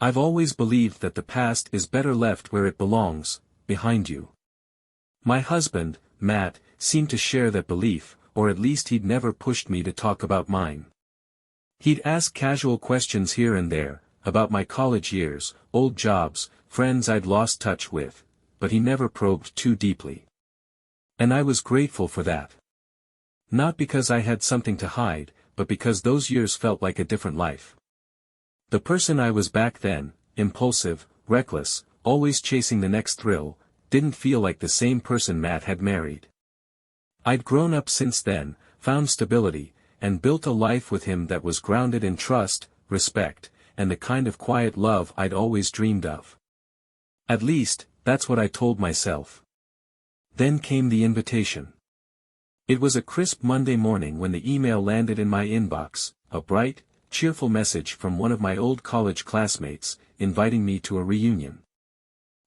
I've always believed that the past is better left where it belongs, behind you. My husband, Matt, seemed to share that belief, or at least he'd never pushed me to talk about mine. He'd ask casual questions here and there, about my college years, old jobs, friends I'd lost touch with, but he never probed too deeply. And I was grateful for that. Not because I had something to hide, but because those years felt like a different life. The person I was back then, impulsive, reckless, always chasing the next thrill, didn't feel like the same person Matt had married. I'd grown up since then, found stability, and built a life with him that was grounded in trust, respect, and the kind of quiet love I'd always dreamed of. At least, that's what I told myself. Then came the invitation. It was a crisp Monday morning when the email landed in my inbox, a bright, cheerful message from one of my old college classmates, inviting me to a reunion.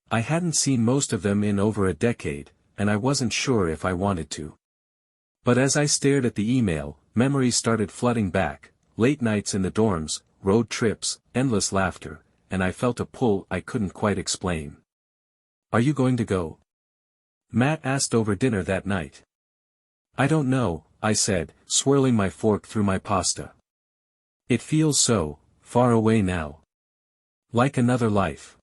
I hadn't seen most of them in over a decade, and I wasn't sure if I wanted to. But as I stared at the email, memories started flooding back, late nights in the dorms, road trips, endless laughter, and I felt a pull I couldn't quite explain. "Are you going to go?" Matt asked over dinner that night. "I don't know," I said, swirling my fork through my pasta. "It feels so far away now. Like another life."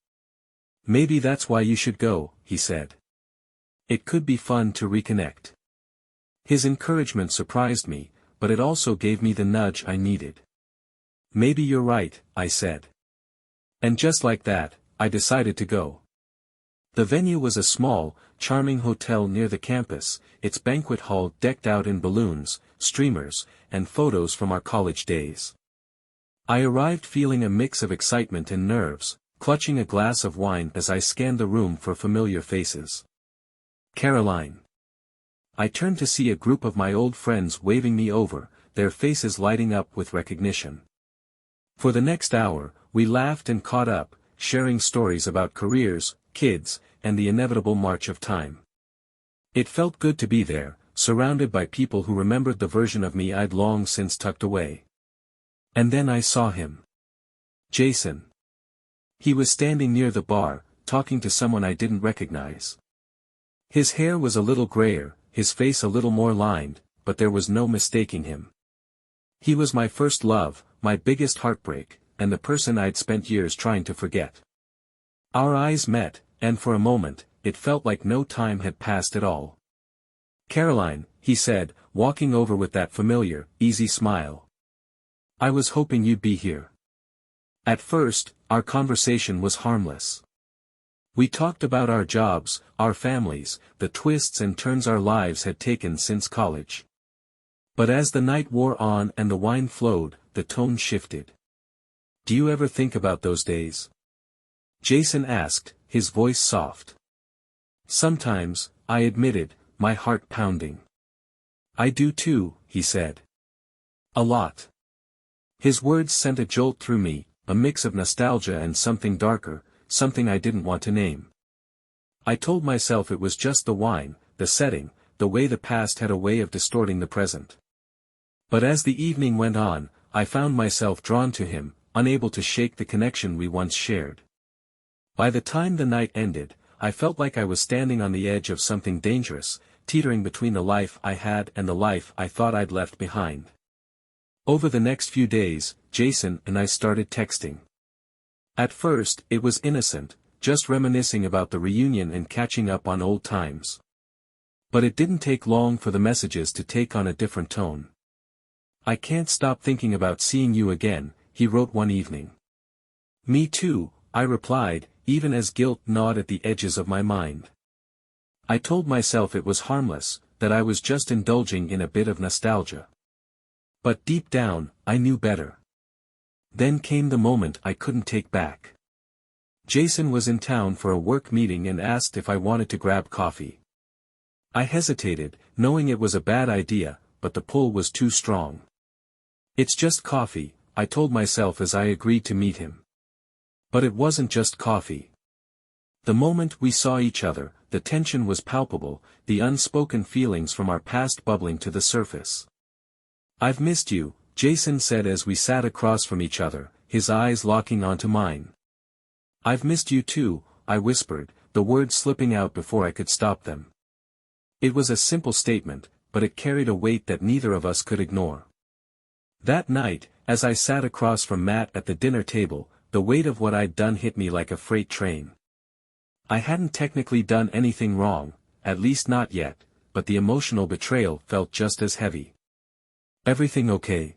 "Maybe that's why you should go," he said. "It could be fun to reconnect." His encouragement surprised me, but it also gave me the nudge I needed. "Maybe you're right," I said. And just like that, I decided to go. The venue was a small, charming hotel near the campus, its banquet hall decked out in balloons, streamers, and photos from our college days. I arrived feeling a mix of excitement and nerves, clutching a glass of wine as I scanned the room for familiar faces. Caroline. I turned to see a group of my old friends waving me over, their faces lighting up with recognition. For the next hour, we laughed and caught up, sharing stories about careers, kids, and the inevitable march of time. It felt good to be there, surrounded by people who remembered the version of me I'd long since tucked away. And then I saw him. Jason. He was standing near the bar, talking to someone I didn't recognize. His hair was a little grayer, his face a little more lined, but there was no mistaking him. He was my first love, my biggest heartbreak, and the person I'd spent years trying to forget. Our eyes met, and for a moment, it felt like no time had passed at all. "Caroline," he said, walking over with that familiar, easy smile. "I was hoping you'd be here." At first, our conversation was harmless. We talked about our jobs, our families, the twists and turns our lives had taken since college. But as the night wore on and the wine flowed, the tone shifted. "Do you ever think about those days?" Jason asked, his voice soft. "Sometimes," I admitted, my heart pounding. "I do too," he said. "A lot." His words sent a jolt through me, a mix of nostalgia and something darker, something I didn't want to name. I told myself it was just the wine, the setting, the way the past had a way of distorting the present. But as the evening went on, I found myself drawn to him, unable to shake the connection we once shared. By the time the night ended, I felt like I was standing on the edge of something dangerous, teetering between the life I had and the life I thought I'd left behind. Over the next few days, Jason and I started texting. At first, it was innocent, just reminiscing about the reunion and catching up on old times. But it didn't take long for the messages to take on a different tone. "I can't stop thinking about seeing you again," he wrote one evening. "Me too," I replied, even as guilt gnawed at the edges of my mind. I told myself it was harmless, that I was just indulging in a bit of nostalgia. But deep down, I knew better. Then came the moment I couldn't take back. Jason was in town for a work meeting and asked if I wanted to grab coffee. I hesitated, knowing it was a bad idea, but the pull was too strong. "It's just coffee," I told myself as I agreed to meet him. But it wasn't just coffee. The moment we saw each other, the tension was palpable, the unspoken feelings from our past bubbling to the surface. "I've missed you," Jason said as we sat across from each other, his eyes locking onto mine. "I've missed you too," I whispered, the words slipping out before I could stop them. It was a simple statement, but it carried a weight that neither of us could ignore. That night, as I sat across from Matt at the dinner table, the weight of what I'd done hit me like a freight train. I hadn't technically done anything wrong, at least not yet, but the emotional betrayal felt just as heavy. "Everything okay?"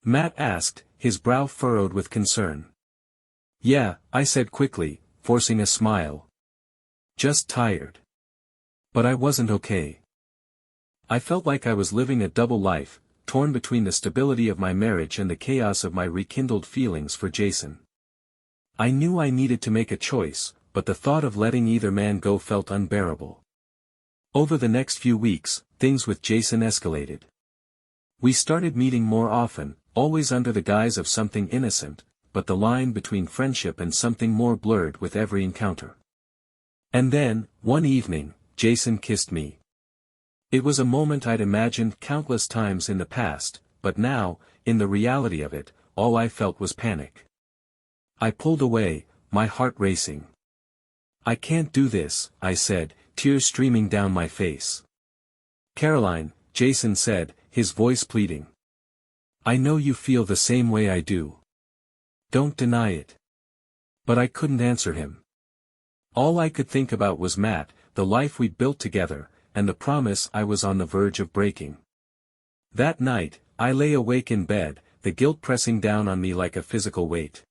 Matt asked, his brow furrowed with concern. "Yeah," I said quickly, forcing a smile. "Just tired." But I wasn't okay. I felt like I was living a double life, torn between the stability of my marriage and the chaos of my rekindled feelings for Jason. I knew I needed to make a choice, but the thought of letting either man go felt unbearable. Over the next few weeks, things with Jason escalated. We started meeting more often, always under the guise of something innocent, but the line between friendship and something more blurred with every encounter. And then, one evening, Jason kissed me. It was a moment I'd imagined countless times in the past, but now, in the reality of it, all I felt was panic. I pulled away, my heart racing. "I can't do this," I said, tears streaming down my face. "Caroline," Jason said, his voice pleading. "I know you feel the same way I do. Don't deny it." But I couldn't answer him. All I could think about was Matt, the life we'd built together, and the promise I was on the verge of breaking. That night, I lay awake in bed, the guilt pressing down on me like a physical weight.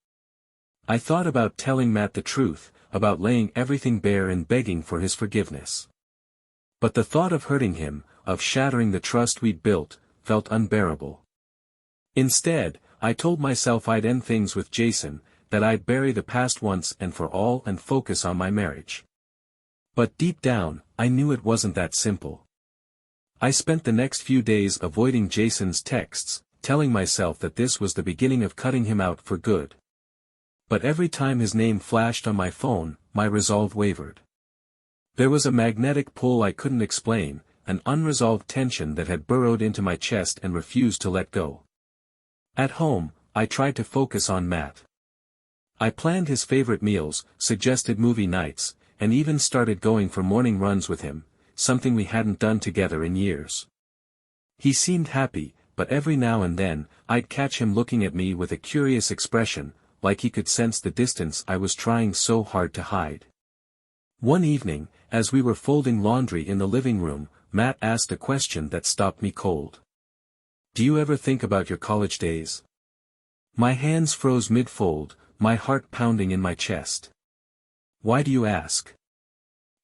I thought about telling Matt the truth, about laying everything bare and begging for his forgiveness. But the thought of hurting him, of shattering the trust we'd built, felt unbearable. Instead, I told myself I'd end things with Jason, that I'd bury the past once and for all and focus on my marriage. But deep down, I knew it wasn't that simple. I spent the next few days avoiding Jason's texts, telling myself that this was the beginning of cutting him out for good. But every time his name flashed on my phone, my resolve wavered. There was a magnetic pull I couldn't explain, an unresolved tension that had burrowed into my chest and refused to let go. At home, I tried to focus on Matt. I planned his favorite meals, suggested movie nights, and even started going for morning runs with him, something we hadn't done together in years. He seemed happy, but every now and then, I'd catch him looking at me with a curious expression, like he could sense the distance I was trying so hard to hide. One evening, as we were folding laundry in the living room, Matt asked a question that stopped me cold. "Do you ever think about your college days?" My hands froze mid-fold, my heart pounding in my chest. "Why do you ask?"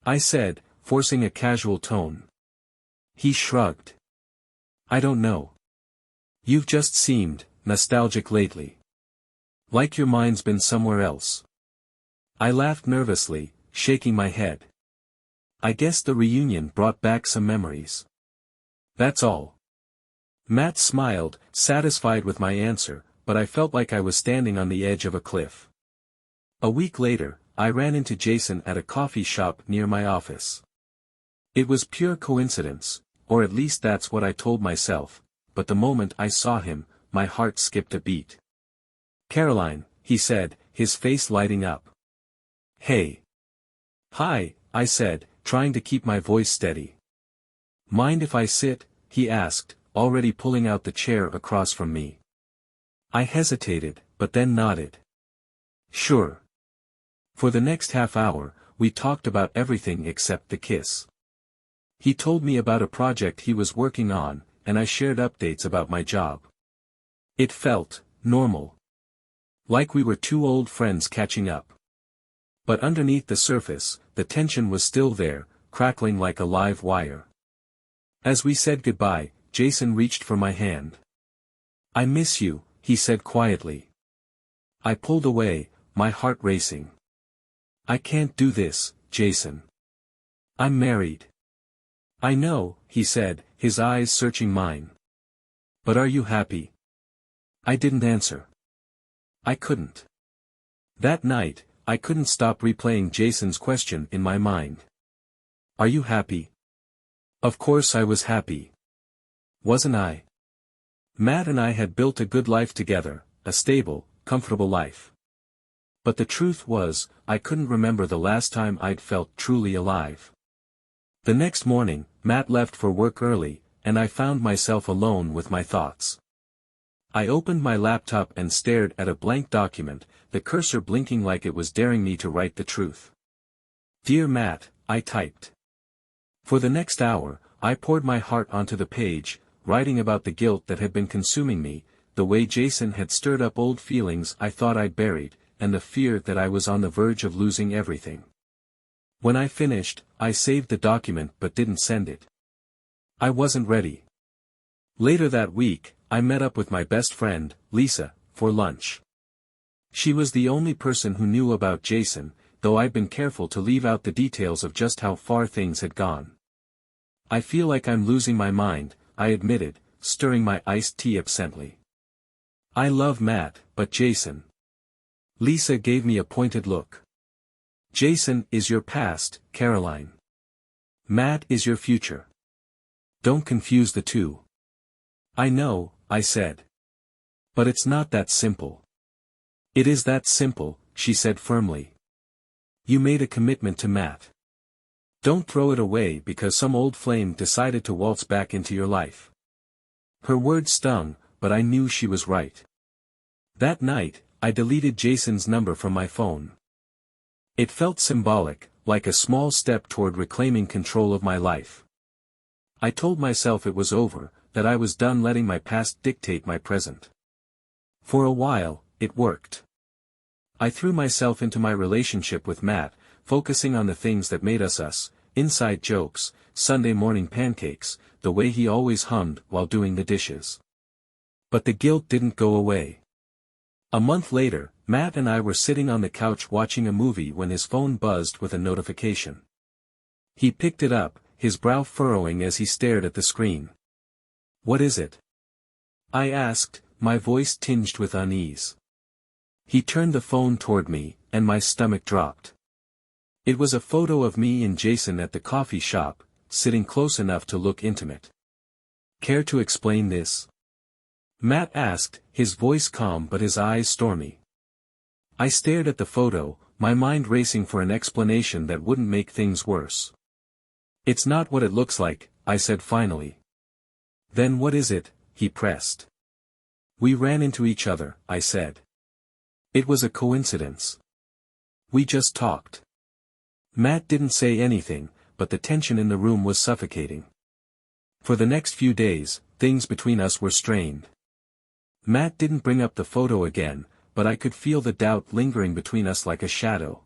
I said, forcing a casual tone. He shrugged. "I don't know. You've just seemed nostalgic lately. Like your mind's been somewhere else." I laughed nervously, shaking my head. "I guess the reunion brought back some memories. That's all." Matt smiled, satisfied with my answer, but I felt like I was standing on the edge of a cliff. A week later, I ran into Jason at a coffee shop near my office. It was pure coincidence, or at least that's what I told myself, but the moment I saw him, my heart skipped a beat. "Caroline," he said, his face lighting up. "Hey." "Hi," I said, trying to keep my voice steady. "Mind if I sit?" he asked, already pulling out the chair across from me. I hesitated, but then nodded. "Sure." For the next half hour, we talked about everything except the kiss. He told me about a project he was working on, and I shared updates about my job. It felt normal. Like we were two old friends catching up. But underneath the surface, the tension was still there, crackling like a live wire. As we said goodbye, Jason reached for my hand. "I miss you," he said quietly. I pulled away, my heart racing. "I can't do this, Jason. I'm married." "I know," he said, his eyes searching mine. "But are you happy?" I didn't answer. I couldn't. That night, I couldn't stop replaying Jason's question in my mind. "Are you happy?" Of course I was happy. Wasn't I? Matt and I had built a good life together, a stable, comfortable life. But the truth was, I couldn't remember the last time I'd felt truly alive. The next morning, Matt left for work early, and I found myself alone with my thoughts. I opened my laptop and stared at a blank document, the cursor blinking like it was daring me to write the truth. "Dear Matt," I typed. For the next hour, I poured my heart onto the page, writing about the guilt that had been consuming me, the way Jason had stirred up old feelings I thought I'd buried, and the fear that I was on the verge of losing everything. When I finished, I saved the document but didn't send it. I wasn't ready. Later that week, I met up with my best friend, Lisa, for lunch. She was the only person who knew about Jason, though I'd been careful to leave out the details of just how far things had gone. "I feel like I'm losing my mind," I admitted, stirring my iced tea absently. "I love Matt, but Jason." Lisa gave me a pointed look. "Jason is your past, Caroline. Matt is your future. Don't confuse the two." "I know," I said. "But it's not that simple." "It is that simple," she said firmly. "You made a commitment to Matt. Don't throw it away because some old flame decided to waltz back into your life." Her words stung, but I knew she was right. That night, I deleted Jason's number from my phone. It felt symbolic, like a small step toward reclaiming control of my life. I told myself it was over, that I was done letting my past dictate my present. For a while, it worked. I threw myself into my relationship with Matt, focusing on the things that made us us, inside jokes, Sunday morning pancakes, the way he always hummed while doing the dishes. But the guilt didn't go away. A month later, Matt and I were sitting on the couch watching a movie when his phone buzzed with a notification. He picked it up, his brow furrowing as he stared at the screen. "What is it?" I asked, my voice tinged with unease. He turned the phone toward me, and my stomach dropped. It was a photo of me and Jason at the coffee shop, sitting close enough to look intimate. "Care to explain this?" Matt asked, his voice calm but his eyes stormy. I stared at the photo, my mind racing for an explanation that wouldn't make things worse. "It's not what it looks like," I said finally. "Then what is it?" he pressed. "We ran into each other," I said. "It was a coincidence. We just talked." Matt didn't say anything, but the tension in the room was suffocating. For the next few days, things between us were strained. Matt didn't bring up the photo again, but I could feel the doubt lingering between us like a shadow.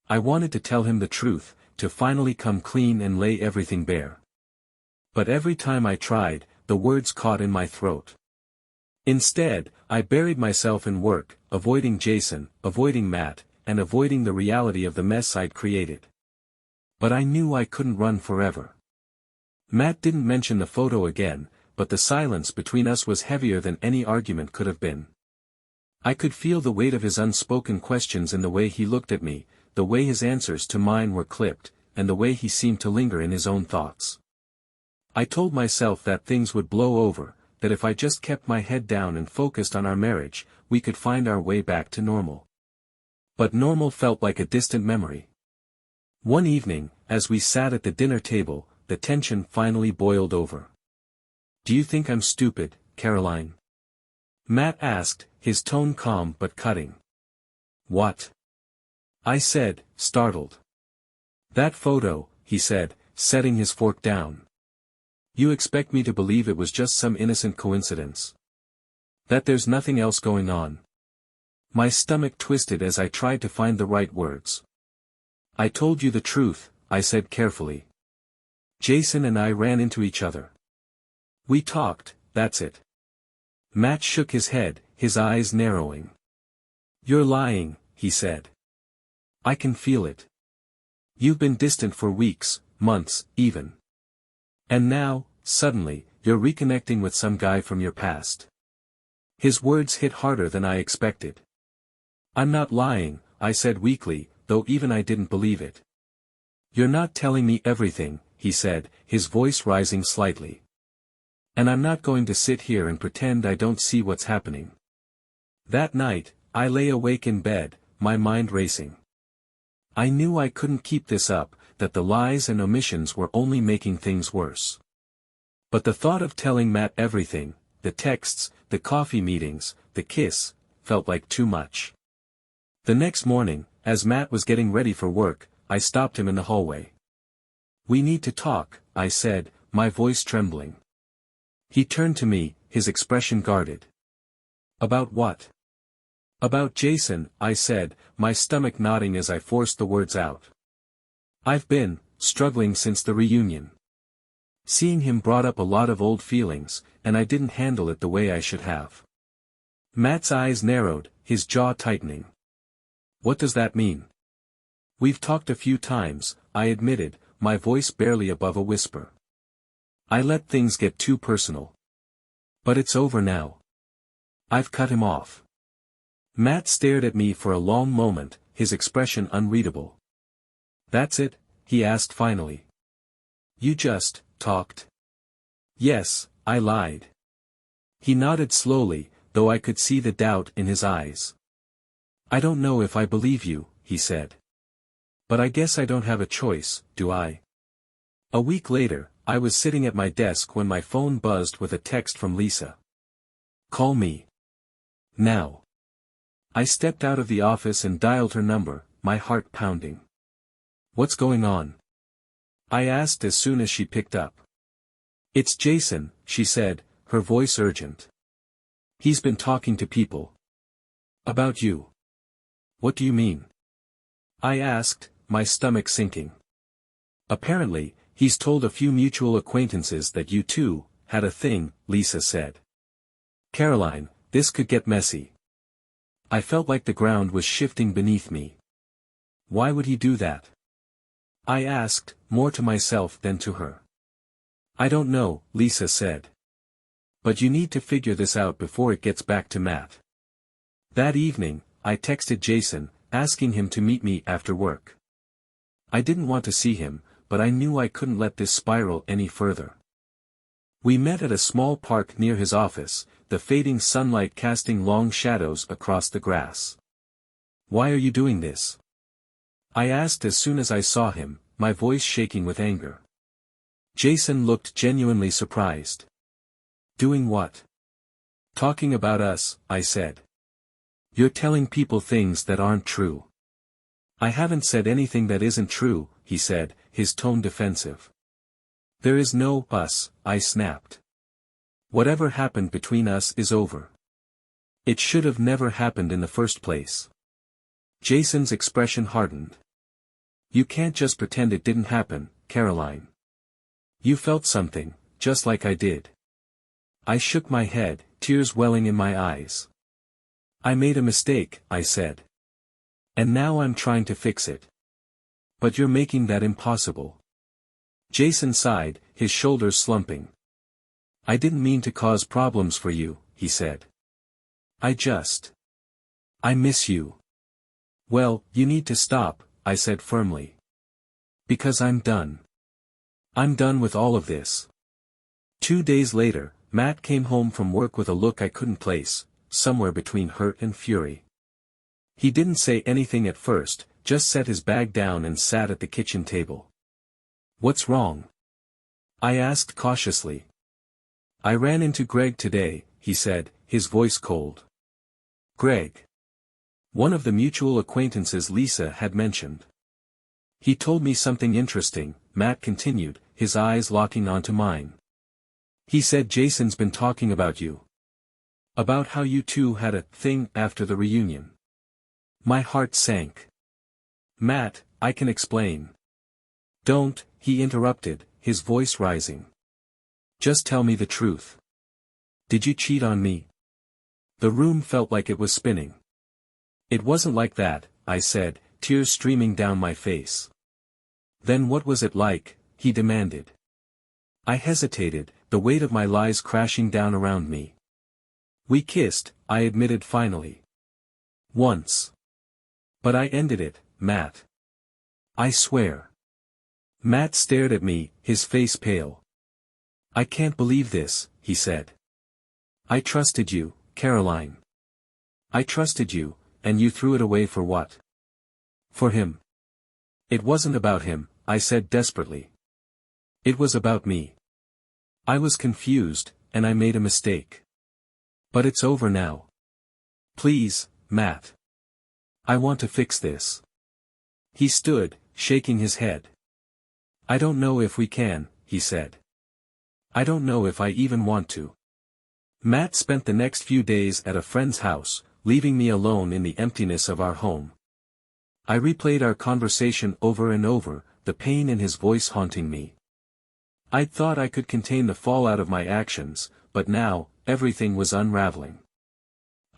I wanted to tell him the truth, to finally come clean and lay everything bare. But every time I tried, the words caught in my throat. Instead, I buried myself in work, avoiding Jason, avoiding Matt, and avoiding the reality of the mess I'd created. But I knew I couldn't run forever. Matt didn't mention the photo again, but the silence between us was heavier than any argument could have been. I could feel the weight of his unspoken questions in the way he looked at me, the way his answers to mine were clipped, and the way he seemed to linger in his own thoughts. I told myself that things would blow over, that if I just kept my head down and focused on our marriage, we could find our way back to normal. But normal felt like a distant memory. One evening, as we sat at the dinner table, the tension finally boiled over. "Do you think I'm stupid, Caroline?" Matt asked, his tone calm but cutting. "What?" I said, startled. "That photo," he said, setting his fork down. "You expect me to believe it was just some innocent coincidence? That there's nothing else going on?" My stomach twisted as I tried to find the right words. "I told you the truth," I said carefully. "Jason and I ran into each other. We talked, that's it." Matt shook his head, his eyes narrowing. "You're lying," he said. "I can feel it. You've been distant for weeks, months, even. And now, suddenly, you're reconnecting with some guy from your past." His words hit harder than I expected. "I'm not lying," I said weakly, though even I didn't believe it. "You're not telling me everything," he said, his voice rising slightly. "And I'm not going to sit here and pretend I don't see what's happening." That night, I lay awake in bed, my mind racing. I knew I couldn't keep this up, that the lies and omissions were only making things worse. But the thought of telling Matt everything, the texts, the coffee meetings, the kiss, felt like too much. The next morning, as Matt was getting ready for work, I stopped him in the hallway. "We need to talk," I said, my voice trembling. He turned to me, his expression guarded. "About what?" "About Jason," I said, my stomach nodding as I forced the words out. "I've been struggling since the reunion. Seeing him brought up a lot of old feelings, and I didn't handle it the way I should have." Matt's eyes narrowed, his jaw tightening. "What does that mean?" "We've talked a few times," I admitted, my voice barely above a whisper. "I let things get too personal. But it's over now. I've cut him off." Matt stared at me for a long moment, his expression unreadable. "That's it?" he asked finally. "You just talked?" "Yes," I lied. He nodded slowly, though I could see the doubt in his eyes. "I don't know if I believe you," he said. "But I guess I don't have a choice, do I?" A week later, I was sitting at my desk when my phone buzzed with a text from Lisa. "Call me. Now." I stepped out of the office and dialed her number, my heart pounding. "What's going on?" I asked as soon as she picked up. "It's Jason," she said, her voice urgent. "He's been talking to people. About you." "What do you mean?" I asked, my stomach sinking. "Apparently, he's told a few mutual acquaintances that you two had a thing," Lisa said. "Caroline, this could get messy." I felt like the ground was shifting beneath me. "Why would he do that?" I asked, more to myself than to her. "I don't know," Lisa said. "But you need to figure this out before it gets back to Matt." That evening, I texted Jason, asking him to meet me after work. I didn't want to see him, but I knew I couldn't let this spiral any further. We met at a small park near his office, the fading sunlight casting long shadows across the grass. "Why are you doing this?" I asked as soon as I saw him, my voice shaking with anger. Jason looked genuinely surprised. "Doing what?" "Talking about us," I said. "You're telling people things that aren't true." "I haven't said anything that isn't true," he said, his tone defensive. "There is no us," I snapped. "Whatever happened between us is over. It should have never happened in the first place." Jason's expression hardened. "You can't just pretend it didn't happen, Caroline. You felt something, just like I did." I shook my head, tears welling in my eyes. "I made a mistake," I said. "And now I'm trying to fix it." "But you're making that impossible." Jason sighed, his shoulders slumping. "I didn't mean to cause problems for you," he said. I miss you." "Well, you need to stop," I said firmly. "Because I'm done. I'm done with all of this." 2 days later, Matt came home from work with a look I couldn't place, somewhere between hurt and fury. He didn't say anything at first, just set his bag down and sat at the kitchen table. "What's wrong?" I asked cautiously. "I ran into Greg today," he said, his voice cold. "Greg?" One of the mutual acquaintances Lisa had mentioned. "He told me something interesting," Matt continued, his eyes locking onto mine. "He said Jason's been talking about you. About how you two had a thing after the reunion." My heart sank. "Matt, I can explain." "Don't," he interrupted, his voice rising. "Just tell me the truth. Did you cheat on me?" The room felt like it was spinning. "It wasn't like that," I said, tears streaming down my face. "Then what was it like?" he demanded. I hesitated, the weight of my lies crashing down around me. "We kissed," I admitted finally. "Once. But I ended it, Matt. I swear." Matt stared at me, his face pale. "I can't believe this," he said. "I trusted you, Caroline. I trusted you, and you threw it away for what?" For him. It wasn't about him, I said desperately. It was about me. I was confused, and I made a mistake. But it's over now. Please, Matt. I want to fix this. He stood, shaking his head. I don't know if we can, he said. I don't know if I even want to. Matt spent the next few days at a friend's house, leaving me alone in the emptiness of our home. I replayed our conversation over and over, the pain in his voice haunting me. I'd thought I could contain the fallout of my actions, but now, everything was unraveling.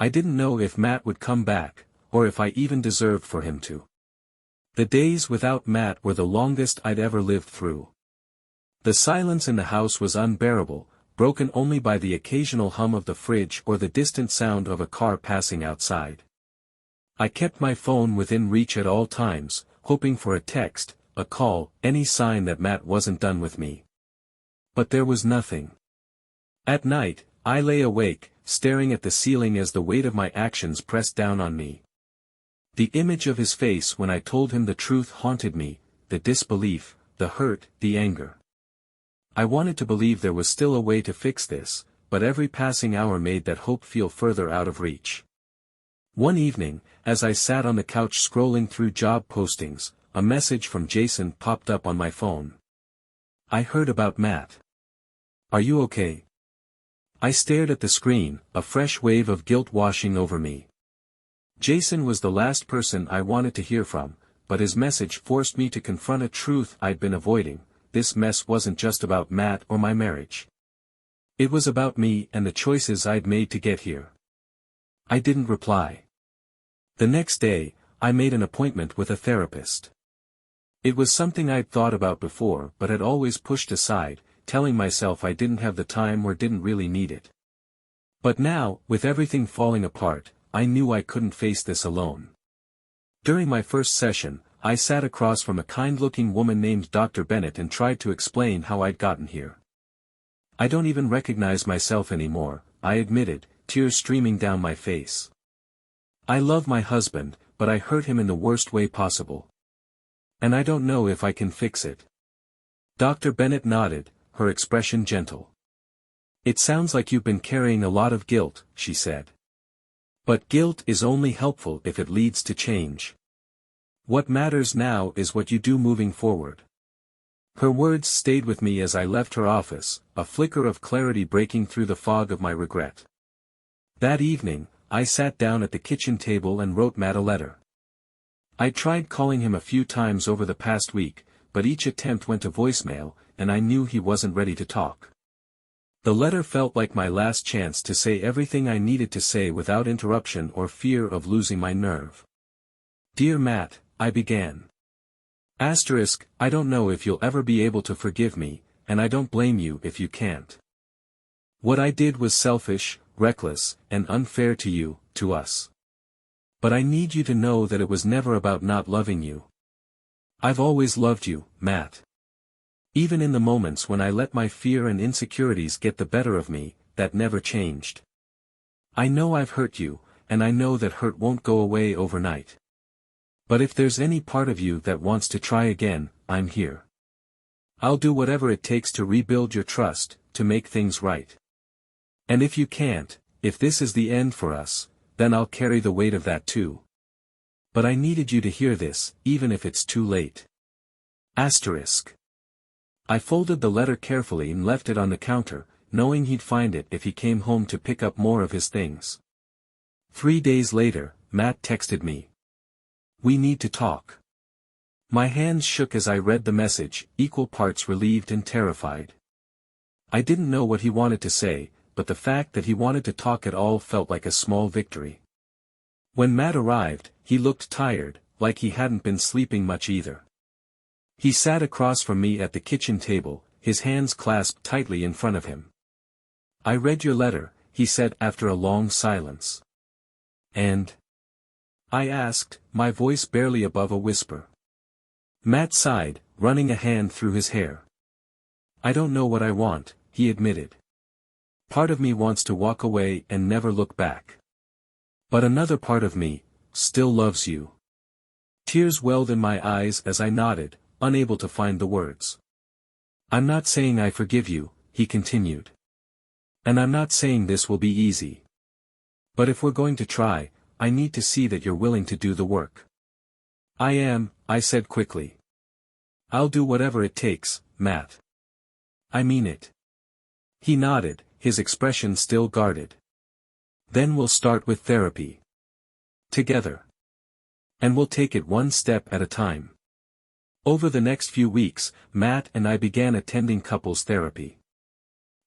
I didn't know if Matt would come back, or if I even deserved for him to. The days without Matt were the longest I'd ever lived through. The silence in the house was unbearable, broken only by the occasional hum of the fridge or the distant sound of a car passing outside. I kept my phone within reach at all times, hoping for a text, a call, any sign that Matt wasn't done with me. But there was nothing. At night, I lay awake, staring at the ceiling as the weight of my actions pressed down on me. The image of his face when I told him the truth haunted me, the disbelief, the hurt, the anger. I wanted to believe there was still a way to fix this, but every passing hour made that hope feel further out of reach. One evening, as I sat on the couch scrolling through job postings, a message from Jason popped up on my phone. I heard about Matt. Are you okay? I stared at the screen, a fresh wave of guilt washing over me. Jason was the last person I wanted to hear from, but his message forced me to confront a truth I'd been avoiding. This mess wasn't just about Matt or my marriage. It was about me and the choices I'd made to get here. I didn't reply. The next day, I made an appointment with a therapist. It was something I'd thought about before but had always pushed aside, telling myself I didn't have the time or didn't really need it. But now, with everything falling apart, I knew I couldn't face this alone. During my first session, I sat across from a kind-looking woman named Dr. Bennett and tried to explain how I'd gotten here. I don't even recognize myself anymore, I admitted, tears streaming down my face. I love my husband, but I hurt him in the worst way possible. And I don't know if I can fix it. Dr. Bennett nodded, her expression gentle. It sounds like you've been carrying a lot of guilt, she said. But guilt is only helpful if it leads to change. What matters now is what you do moving forward. Her words stayed with me as I left her office, a flicker of clarity breaking through the fog of my regret. That evening, I sat down at the kitchen table and wrote Matt a letter. I tried calling him a few times over the past week, but each attempt went to voicemail, and I knew he wasn't ready to talk. The letter felt like my last chance to say everything I needed to say without interruption or fear of losing my nerve. Dear Matt, I began. I don't know if you'll ever be able to forgive me, and I don't blame you if you can't. What I did was selfish, reckless, and unfair to you, to us. But I need you to know that it was never about not loving you. I've always loved you, Matt. Even in the moments when I let my fear and insecurities get the better of me, that never changed. I know I've hurt you, and I know that hurt won't go away overnight. But if there's any part of you that wants to try again, I'm here. I'll do whatever it takes to rebuild your trust, to make things right. And if you can't, if this is the end for us, then I'll carry the weight of that too. But I needed you to hear this, even if it's too late. I folded the letter carefully and left it on the counter, knowing he'd find it if he came home to pick up more of his things. 3 days later, Matt texted me. We need to talk. My hands shook as I read the message, equal parts relieved and terrified. I didn't know what he wanted to say, but the fact that he wanted to talk at all felt like a small victory. When Matt arrived, he looked tired, like he hadn't been sleeping much either. He sat across from me at the kitchen table, his hands clasped tightly in front of him. I read your letter, he said after a long silence. And? I asked, my voice barely above a whisper. Matt sighed, running a hand through his hair. I don't know what I want, he admitted. Part of me wants to walk away and never look back. But another part of me, still loves you. Tears welled in my eyes as I nodded, unable to find the words. "I'm not saying I forgive you," he continued. "And I'm not saying this will be easy. But if we're going to try, I need to see that you're willing to do the work." "I am," I said quickly. "I'll do whatever it takes, Matt. I mean it." He nodded, his expression still guarded. "Then we'll start with therapy. Together. And we'll take it one step at a time." Over the next few weeks, Matt and I began attending couples therapy.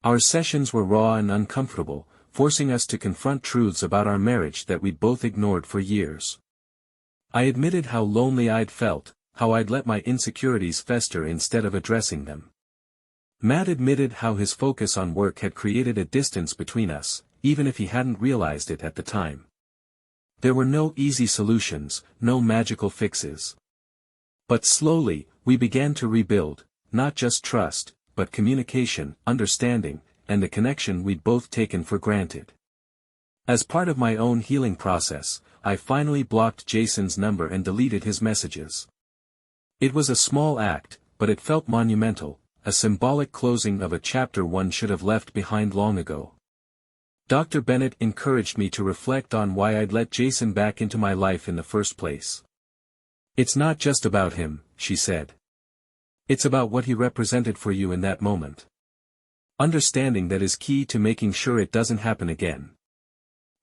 Our sessions were raw and uncomfortable, forcing us to confront truths about our marriage that we'd both ignored for years. I admitted how lonely I'd felt, how I'd let my insecurities fester instead of addressing them. Matt admitted how his focus on work had created a distance between us, even if he hadn't realized it at the time. There were no easy solutions, no magical fixes. But slowly, we began to rebuild, not just trust, but communication, understanding, and the connection we'd both taken for granted. As part of my own healing process, I finally blocked Jason's number and deleted his messages. It was a small act, but it felt monumental, a symbolic closing of a chapter one should have left behind long ago. Dr. Bennett encouraged me to reflect on why I'd let Jason back into my life in the first place. "It's not just about him," she said. "It's about what he represented for you in that moment. Understanding that is key to making sure it doesn't happen again."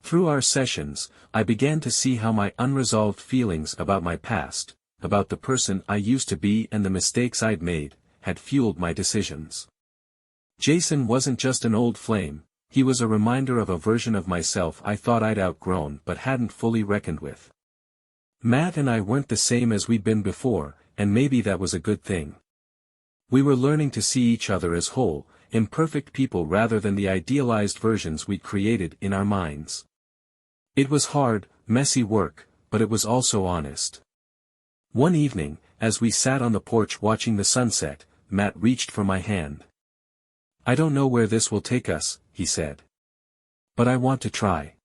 Through our sessions, I began to see how my unresolved feelings about my past, about the person I used to be and the mistakes I'd made, had fueled my decisions. Jason wasn't just an old flame, he was a reminder of a version of myself I thought I'd outgrown but hadn't fully reckoned with. Matt and I weren't the same as we'd been before, and maybe that was a good thing. We were learning to see each other as whole, imperfect people rather than the idealized versions we'd created in our minds. It was hard, messy work, but it was also honest. One evening, as we sat on the porch watching the sunset, Matt reached for my hand. "I don't know where this will take us," he said. "But I want to try."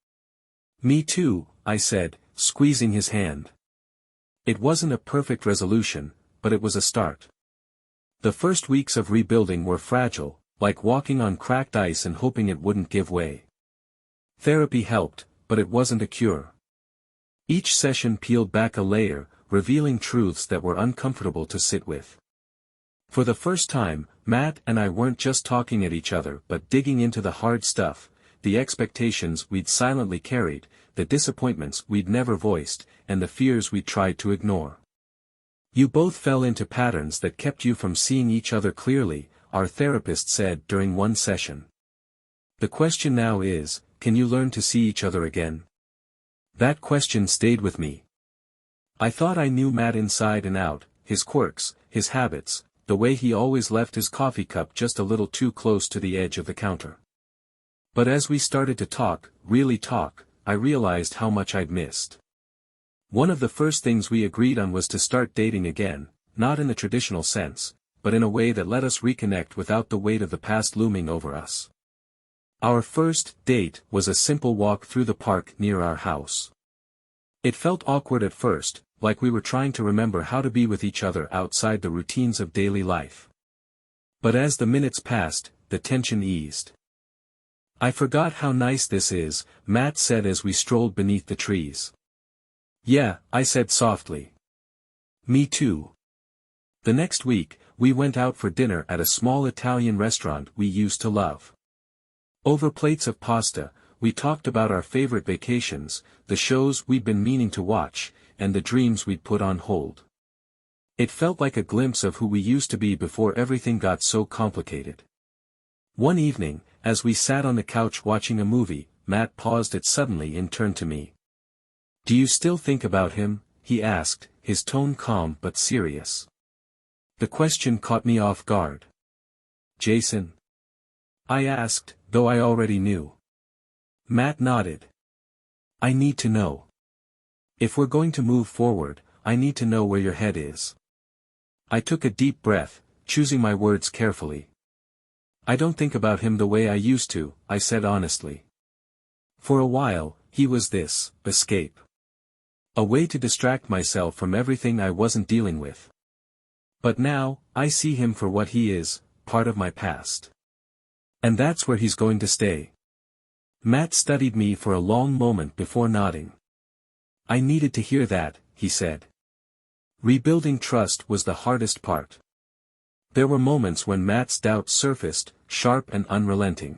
"Me too," I said, squeezing his hand. It wasn't a perfect resolution, but it was a start. The first weeks of rebuilding were fragile, like walking on cracked ice and hoping it wouldn't give way. Therapy helped, but it wasn't a cure. Each session peeled back a layer, revealing truths that were uncomfortable to sit with. For the first time, Matt and I weren't just talking at each other but digging into the hard stuff, the expectations we'd silently carried, the disappointments we'd never voiced, and the fears we'd tried to ignore. "You both fell into patterns that kept you from seeing each other clearly," our therapist said during one session. "The question now is, can you learn to see each other again?" That question stayed with me. I thought I knew Matt inside and out, his quirks, his habits, the way he always left his coffee cup just a little too close to the edge of the counter. But as we started to talk, really talk, I realized how much I'd missed. One of the first things we agreed on was to start dating again, not in the traditional sense, but in a way that let us reconnect without the weight of the past looming over us. Our first date was a simple walk through the park near our house. It felt awkward at first, like we were trying to remember how to be with each other outside the routines of daily life. But as the minutes passed, the tension eased. "I forgot how nice this is," Matt said as we strolled beneath the trees. "Yeah," I said softly. "Me too." The next week, we went out for dinner at a small Italian restaurant we used to love. Over plates of pasta, we talked about our favorite vacations, the shows we'd been meaning to watch, and the dreams we'd put on hold. It felt like a glimpse of who we used to be before everything got so complicated. One evening, as we sat on the couch watching a movie, Matt paused it suddenly and turned to me. "Do you still think about him?" he asked, his tone calm but serious. The question caught me off guard. "Jason?" I asked, though I already knew. Matt nodded. "I need to know. If we're going to move forward, I need to know where your head is." I took a deep breath, choosing my words carefully. "I don't think about him the way I used to," I said honestly. For a while, he was this escape. A way to distract myself from everything I wasn't dealing with. But now, I see him for what he is, part of my past. And that's where he's going to stay. Matt studied me for a long moment before nodding. I needed to hear that, he said. Rebuilding trust was the hardest part. There were moments when Matt's doubts surfaced, sharp and unrelenting.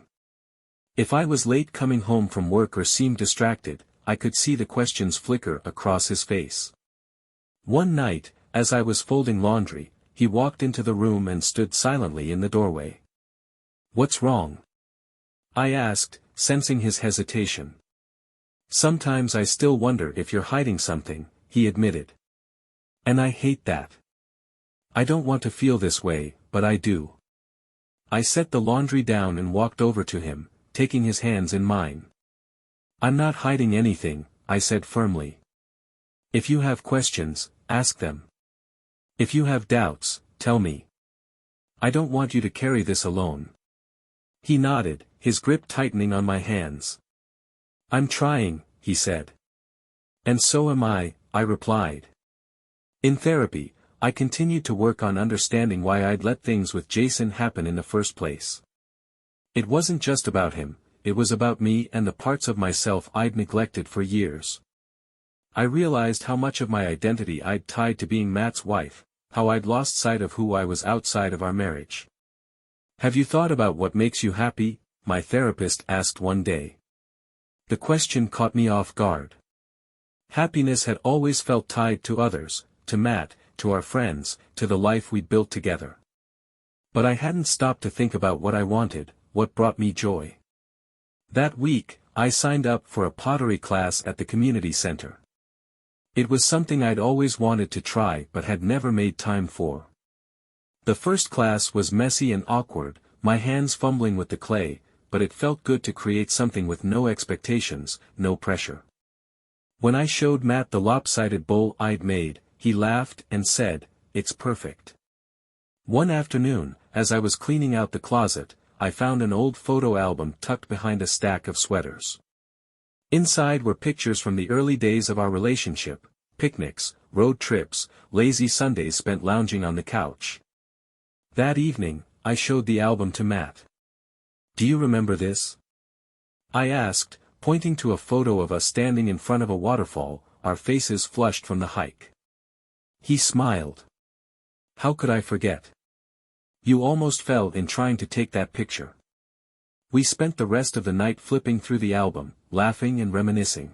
If I was late coming home from work or seemed distracted, I could see the questions flicker across his face. One night, as I was folding laundry, he walked into the room and stood silently in the doorway. "What's wrong?" I asked, sensing his hesitation. "Sometimes I still wonder if you're hiding something," he admitted. "And I hate that. I don't want to feel this way, but I do." I set the laundry down and walked over to him, taking his hands in mine. "I'm not hiding anything," I said firmly. "If you have questions, ask them. If you have doubts, tell me. I don't want you to carry this alone." He nodded, his grip tightening on my hands. "I'm trying," he said. "And so am I replied. In therapy, I continued to work on understanding why I'd let things with Jason happen in the first place. It wasn't just about him, it was about me and the parts of myself I'd neglected for years. I realized how much of my identity I'd tied to being Matt's wife, how I'd lost sight of who I was outside of our marriage. "Have you thought about what makes you happy?" my therapist asked one day. The question caught me off guard. Happiness had always felt tied to others, to Matt, to our friends, to the life we'd built together. But I hadn't stopped to think about what I wanted, what brought me joy. That week, I signed up for a pottery class at the community center. It was something I'd always wanted to try but had never made time for. The first class was messy and awkward, my hands fumbling with the clay, but it felt good to create something with no expectations, no pressure. When I showed Matt the lopsided bowl I'd made, he laughed and said, "It's perfect." One afternoon, as I was cleaning out the closet, I found an old photo album tucked behind a stack of sweaters. Inside were pictures from the early days of our relationship, picnics, road trips, lazy Sundays spent lounging on the couch. That evening, I showed the album to Matt. "Do you remember this?" I asked, pointing to a photo of us standing in front of a waterfall, our faces flushed from the hike. He smiled. "How could I forget? You almost fell in trying to take that picture." We spent the rest of the night flipping through the album, laughing and reminiscing.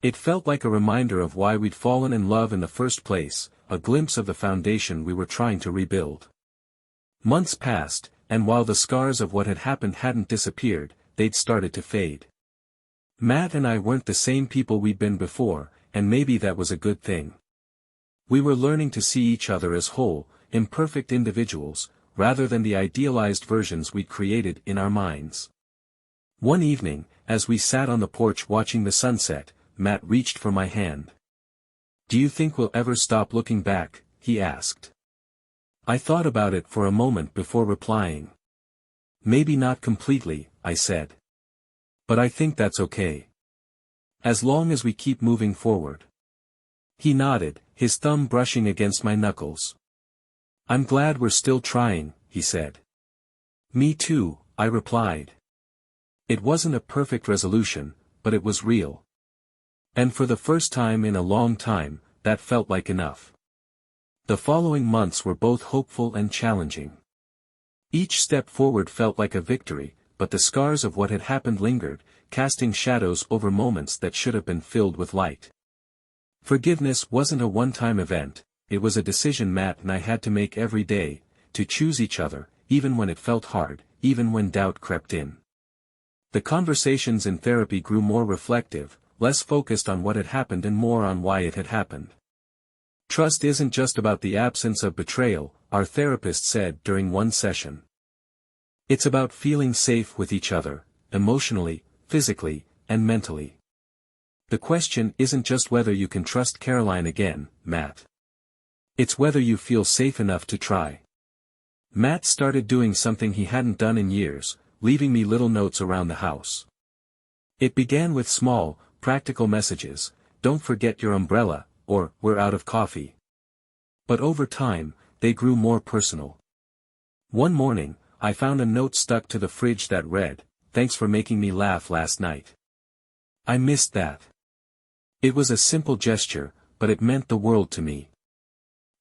It felt like a reminder of why we'd fallen in love in the first place, a glimpse of the foundation we were trying to rebuild. Months passed, and while the scars of what had happened hadn't disappeared, they'd started to fade. Matt and I weren't the same people we'd been before, and maybe that was a good thing. We were learning to see each other as whole, imperfect individuals, rather than the idealized versions we'd created in our minds. One evening, as we sat on the porch watching the sunset, Matt reached for my hand. "Do you think we'll ever stop looking back?" he asked. I thought about it for a moment before replying. "Maybe not completely," I said. "But I think that's okay. As long as we keep moving forward." He nodded, his thumb brushing against my knuckles. "I'm glad we're still trying," he said. "Me too," I replied. It wasn't a perfect resolution, but it was real. And for the first time in a long time, that felt like enough. The following months were both hopeful and challenging. Each step forward felt like a victory, but the scars of what had happened lingered, casting shadows over moments that should have been filled with light. Forgiveness wasn't a one-time event, it was a decision Matt and I had to make every day, to choose each other, even when it felt hard, even when doubt crept in. The conversations in therapy grew more reflective, less focused on what had happened and more on why it had happened. "Trust isn't just about the absence of betrayal," our therapist said during one session. "It's about feeling safe with each other, emotionally, physically, and mentally. The question isn't just whether you can trust Caroline again, Matt. It's whether you feel safe enough to try." Matt started doing something he hadn't done in years, leaving me little notes around the house. It began with small, practical messages, "Don't forget your umbrella," or "We're out of coffee." But over time, they grew more personal. One morning, I found a note stuck to the fridge that read, "Thanks for making me laugh last night. I missed that." It was a simple gesture, but it meant the world to me.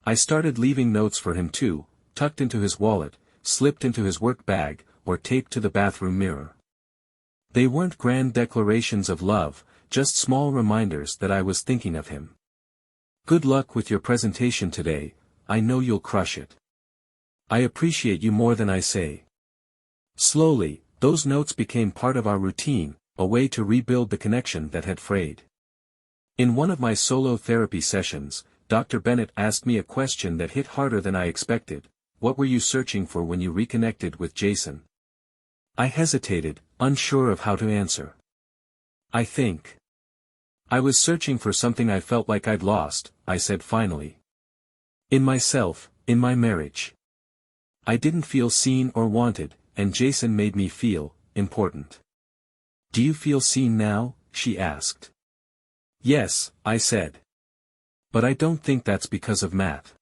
I started leaving notes for him too, tucked into his wallet, slipped into his work bag, or taped to the bathroom mirror. They weren't grand declarations of love, just small reminders that I was thinking of him. "Good luck with your presentation today, I know you'll crush it. I appreciate you more than I say." Slowly, those notes became part of our routine, a way to rebuild the connection that had frayed. In one of my solo therapy sessions, Dr. Bennett asked me a question that hit harder than I expected: "What were you searching for when you reconnected with Jason?" I hesitated, unsure of how to answer. I was searching for something I felt like I'd lost," I said finally. "In myself, in my marriage. I didn't feel seen or wanted, and Jason made me feel important." "Do you feel seen now?" she asked. "Yes," I said. "But I don't think that's because of Matt.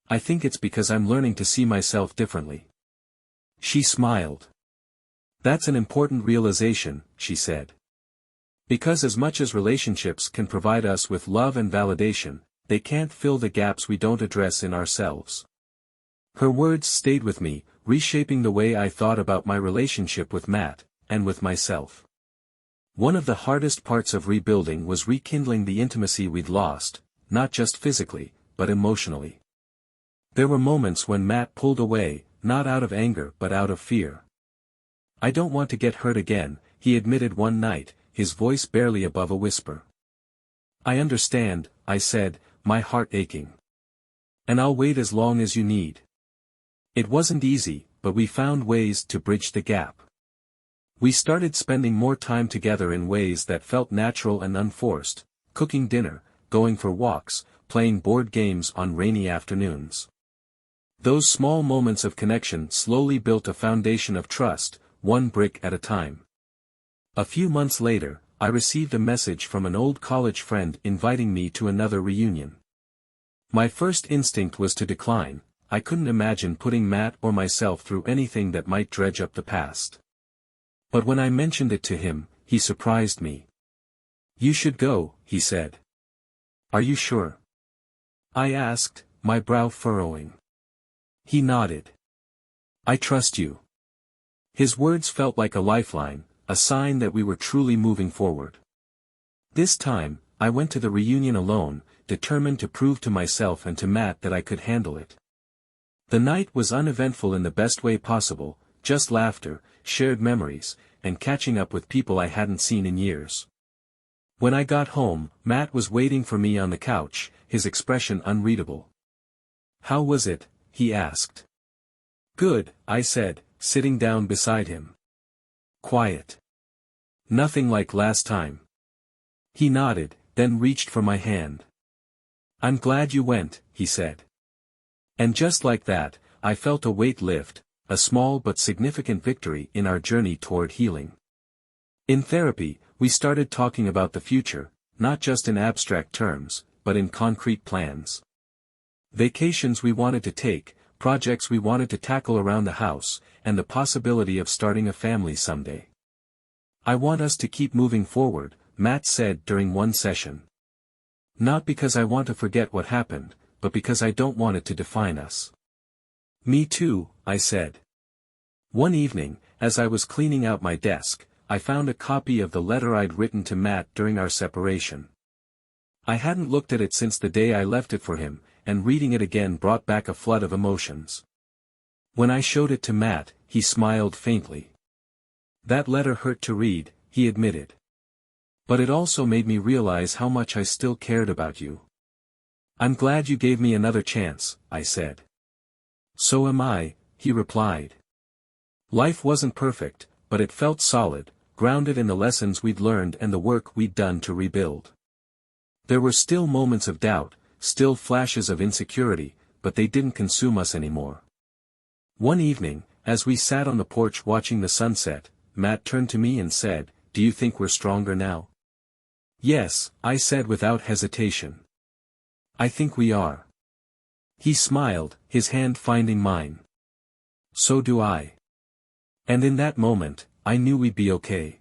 I think it's because I'm learning to see myself differently." She smiled. "That's an important realization," she said. "Because as much as relationships can provide us with love and validation, they can't fill the gaps we don't address in ourselves." Her words stayed with me, reshaping the way I thought about my relationship with Matt, and with myself. One of the hardest parts of rebuilding was rekindling the intimacy we'd lost, not just physically, but emotionally. There were moments when Matt pulled away, not out of anger but out of fear. "I don't want to get hurt again," he admitted one night, his voice barely above a whisper. "I understand," I said, my heart aching. "And I'll wait as long as you need." It wasn't easy, but we found ways to bridge the gap. We started spending more time together in ways that felt natural and unforced, cooking dinner, going for walks, playing board games on rainy afternoons. Those small moments of connection slowly built a foundation of trust, one brick at a time. A few months later, I received a message from an old college friend inviting me to another reunion. My first instinct was to decline. I couldn't imagine putting Matt or myself through anything that might dredge up the past. But when I mentioned it to him, he surprised me. "You should go," he said. "Are you sure?" I asked, my brow furrowing. He nodded. "I trust you." His words felt like a lifeline, a sign that we were truly moving forward. This time, I went to the reunion alone, determined to prove to myself and to Matt that I could handle it. The night was uneventful in the best way possible, just laughter, shared memories, and catching up with people I hadn't seen in years. When I got home, Matt was waiting for me on the couch, his expression unreadable. "How was it?" he asked. "Good," I said, sitting down beside him. "Quiet. Nothing like last time." He nodded, then reached for my hand. "I'm glad you went," he said. And just like that, I felt a weight lift, a small but significant victory in our journey toward healing. In therapy, we started talking about the future, not just in abstract terms, but in concrete plans. Vacations we wanted to take, projects we wanted to tackle around the house, and the possibility of starting a family someday. "I want us to keep moving forward," Matt said during one session. "Not because I want to forget what happened, but because I don't want it to define us." "Me too," I said. One evening, as I was cleaning out my desk, I found a copy of the letter I'd written to Matt during our separation. I hadn't looked at it since the day I left it for him, and reading it again brought back a flood of emotions. When I showed it to Matt, he smiled faintly. "That letter hurt to read," he admitted. "But it also made me realize how much I still cared about you." "I'm glad you gave me another chance," I said. "So am I," he replied. Life wasn't perfect, but it felt solid, grounded in the lessons we'd learned and the work we'd done to rebuild. There were still moments of doubt, still flashes of insecurity, but they didn't consume us anymore. One evening, as we sat on the porch watching the sunset, Matt turned to me and said, "Do you think we're stronger now?" Yes, I said without hesitation. I think we are. He smiled, his hand finding mine. So do I. And in that moment, I knew we'd be okay.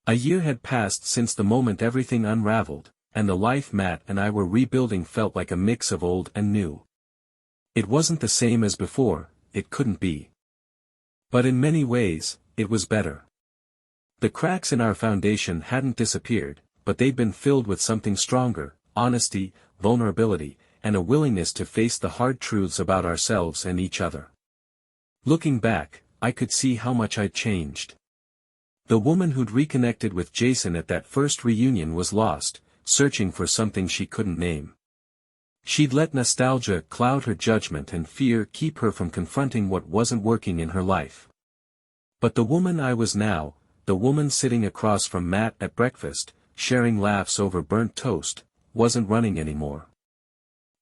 A year had passed since the moment everything unraveled, and the life Matt and I were rebuilding felt like a mix of old and new. It wasn't the same as before, it couldn't be. But in many ways, it was better. The cracks in our foundation hadn't disappeared, but they'd been filled with something stronger: honesty, vulnerability, and a willingness to face the hard truths about ourselves and each other. Looking back, I could see how much I'd changed. The woman who'd reconnected with Jason at that first reunion was lost, searching for something she couldn't name. She'd let nostalgia cloud her judgment and fear keep her from confronting what wasn't working in her life. But the woman I was now, the woman sitting across from Matt at breakfast, sharing laughs over burnt toast, wasn't running anymore.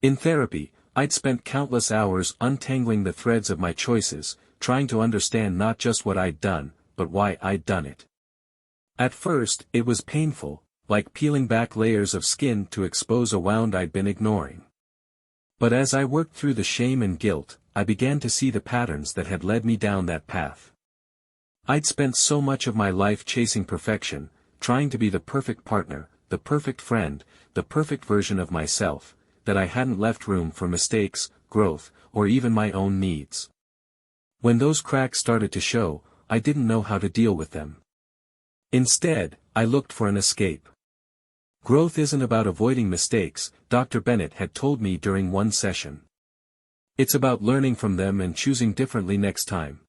In therapy, I'd spent countless hours untangling the threads of my choices, trying to understand not just what I'd done, but why I'd done it. At first, it was painful, like peeling back layers of skin to expose a wound I'd been ignoring. But as I worked through the shame and guilt, I began to see the patterns that had led me down that path. I'd spent so much of my life chasing perfection, trying to be the perfect partner, the perfect friend, the perfect version of myself, that I hadn't left room for mistakes, growth, or even my own needs. When those cracks started to show, I didn't know how to deal with them. Instead, I looked for an escape. Growth isn't about avoiding mistakes, Dr. Bennett had told me during one session. It's about learning from them and choosing differently next time.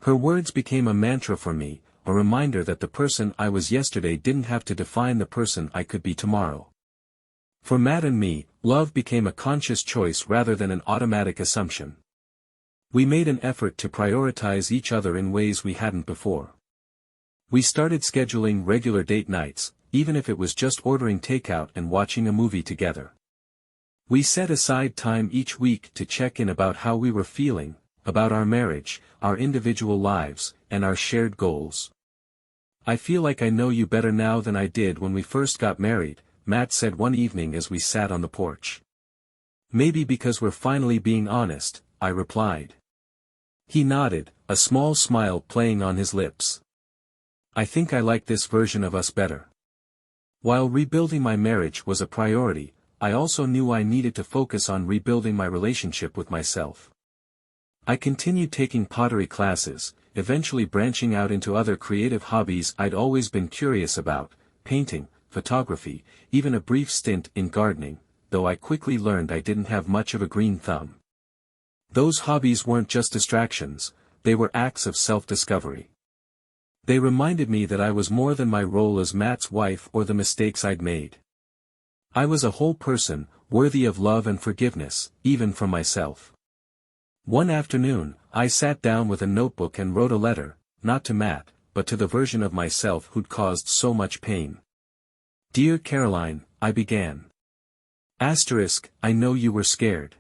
Her words became a mantra for me, a reminder that the person I was yesterday didn't have to define the person I could be tomorrow. For Matt and me, love became a conscious choice rather than an automatic assumption. We made an effort to prioritize each other in ways we hadn't before. We started scheduling regular date nights, even if it was just ordering takeout and watching a movie together. We set aside time each week to check in about how we were feeling, about our marriage, our individual lives, and our shared goals. I feel like I know you better now than I did when we first got married, Matt said one evening as we sat on the porch. Maybe because we're finally being honest, I replied. He nodded, a small smile playing on his lips. I think I like this version of us better. While rebuilding my marriage was a priority, I also knew I needed to focus on rebuilding my relationship with myself. I continued taking pottery classes, eventually branching out into other creative hobbies I'd always been curious about: painting, photography, even a brief stint in gardening, though I quickly learned I didn't have much of a green thumb. Those hobbies weren't just distractions, they were acts of self-discovery. They reminded me that I was more than my role as Matt's wife or the mistakes I'd made. I was a whole person, worthy of love and forgiveness, even from myself. One afternoon, I sat down with a notebook and wrote a letter, not to Matt, but to the version of myself who'd caused so much pain. Dear Caroline, I began. I know you were scared.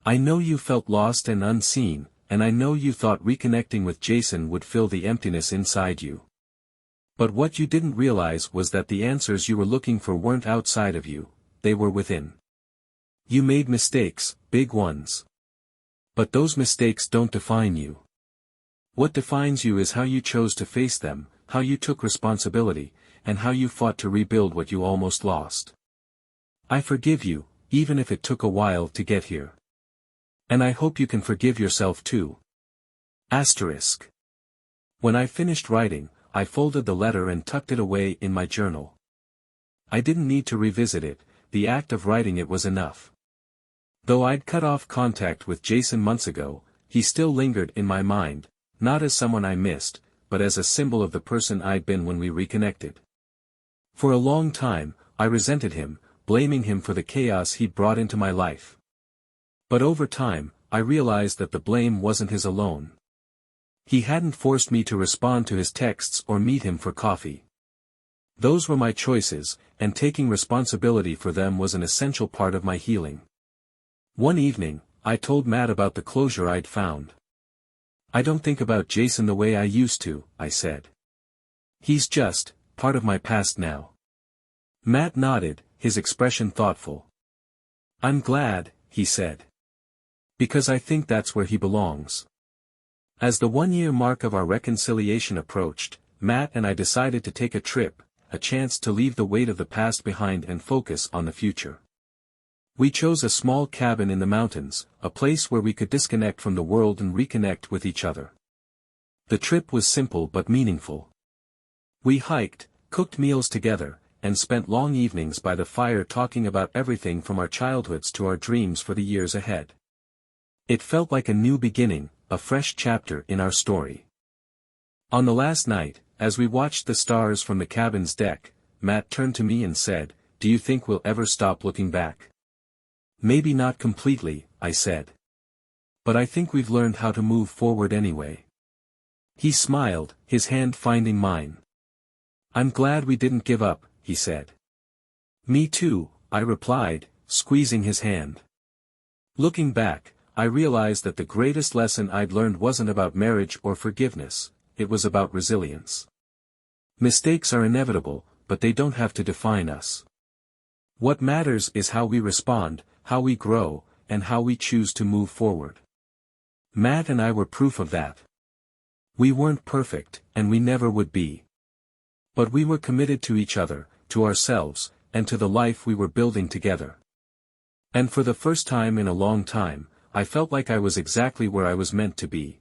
I know you felt lost and unseen, and I know you thought reconnecting with Jason would fill the emptiness inside you. But what you didn't realize was that the answers you were looking for weren't outside of you, they were within. You made mistakes, big ones. But those mistakes don't define you. What defines you is how you chose to face them, how you took responsibility, and how you fought to rebuild what you almost lost. I forgive you, even if it took a while to get here. And I hope you can forgive yourself too. When I finished writing, I folded the letter and tucked it away in my journal. I didn't need to revisit it, the act of writing it was enough. Though I'd cut off contact with Jason months ago, he still lingered in my mind, not as someone I missed, but as a symbol of the person I'd been when we reconnected. For a long time, I resented him, blaming him for the chaos he'd brought into my life. But over time, I realized that the blame wasn't his alone. He hadn't forced me to respond to his texts or meet him for coffee. Those were my choices, and taking responsibility for them was an essential part of my healing. One evening, I told Matt about the closure I'd found. I don't think about Jason the way I used to, I said. He's just part of my past now. Matt nodded, his expression thoughtful. I'm glad, he said. Because I think that's where he belongs. As the 1-year mark of our reconciliation approached, Matt and I decided to take a trip, a chance to leave the weight of the past behind and focus on the future. We chose a small cabin in the mountains, a place where we could disconnect from the world and reconnect with each other. The trip was simple but meaningful. We hiked, cooked meals together, and spent long evenings by the fire talking about everything from our childhoods to our dreams for the years ahead. It felt like a new beginning, a fresh chapter in our story. On the last night, as we watched the stars from the cabin's deck, Matt turned to me and said, "Do you think we'll ever stop looking back?" "Maybe not completely," I said. "But I think we've learned how to move forward anyway." He smiled, his hand finding mine. "I'm glad we didn't give up," he said. "Me too," I replied, squeezing his hand. Looking back, I realized that the greatest lesson I'd learned wasn't about marriage or forgiveness, it was about resilience. Mistakes are inevitable, but they don't have to define us. What matters is how we respond, how we grow, and how we choose to move forward. Matt and I were proof of that. We weren't perfect, and we never would be. But we were committed to each other, to ourselves, and to the life we were building together. And for the first time in a long time, I felt like I was exactly where I was meant to be.